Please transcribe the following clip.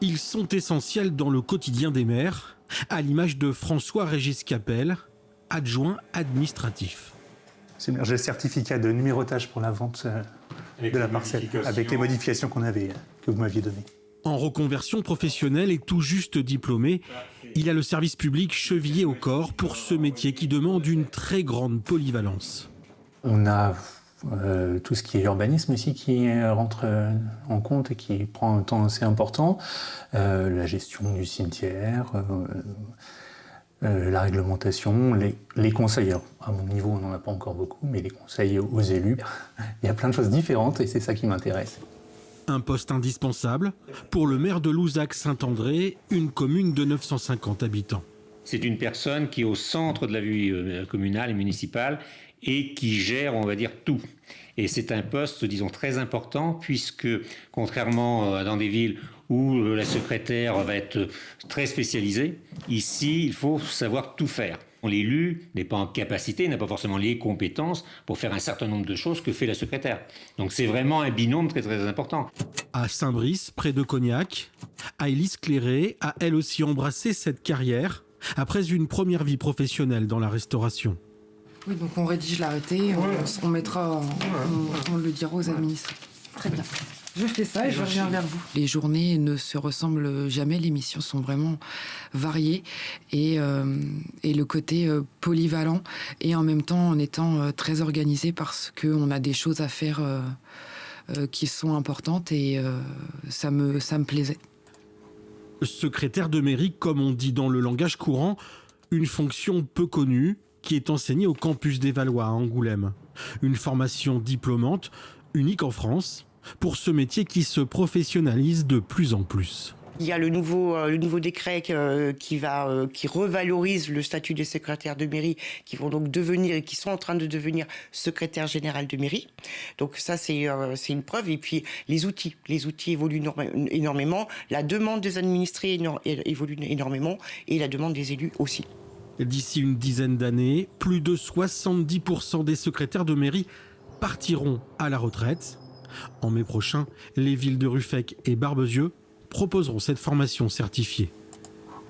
Ils sont essentiels dans le quotidien des maires, à l'image de François-Régis Capel, adjoint administratif. J'ai le certificat de numérotage pour la vente de la parcelle, avec les modifications que vous m'aviez données. En reconversion professionnelle et tout juste diplômé, il a le service public chevillé au corps pour ce métier qui demande une très grande polyvalence. On a tout ce qui est urbanisme aussi qui rentre en compte et qui prend un temps assez important. La gestion du cimetière, la réglementation, les conseils. Alors, à mon niveau, on n'en a pas encore beaucoup, mais les conseils aux élus. Il y a plein de choses différentes et c'est ça qui m'intéresse. Un poste indispensable pour le maire de Louzac-Saint-André, une commune de 950 habitants. C'est une personne qui est au centre de la vie communale et municipale et qui gère, on va dire, tout. Et c'est un poste, disons, très important puisque, contrairement à dans des villes où la secrétaire va être très spécialisée, ici, il faut savoir tout faire. L'élu n'est pas en capacité, n'a pas forcément les compétences pour faire un certain nombre de choses que fait la secrétaire. Donc c'est vraiment un binôme très très important. À Saint-Brice, près de Cognac, Aïlis Cléré a elle aussi embrassé cette carrière après une première vie professionnelle dans la restauration. Oui, donc on rédige l'arrêté, on mettra, on le dira aux administrés. Très bien. Je fais ça et je reviens vers vous. Les journées ne se ressemblent jamais, les missions sont vraiment variées et le côté polyvalent et en même temps en étant très organisé parce qu'on a des choses à faire qui sont importantes et ça me plaisait. Secrétaire de mairie, comme on dit dans le langage courant, une fonction peu connue qui est enseignée au campus des Valois à Angoulême. Une formation diplômante, unique en France, pour ce métier qui se professionnalise de plus en plus. Il y a le nouveau décret qui revalorise le statut des secrétaires de mairie qui vont donc devenir et qui sont en train de devenir secrétaire général de mairie. Donc ça c'est une preuve. Et puis les outils évoluent énormément. La demande des administrés évolue énormément et la demande des élus aussi. D'ici une dizaine d'années, plus de 70% des secrétaires de mairie partiront à la retraite. En mai prochain, les villes de Ruffec et Barbezieux proposeront cette formation certifiée.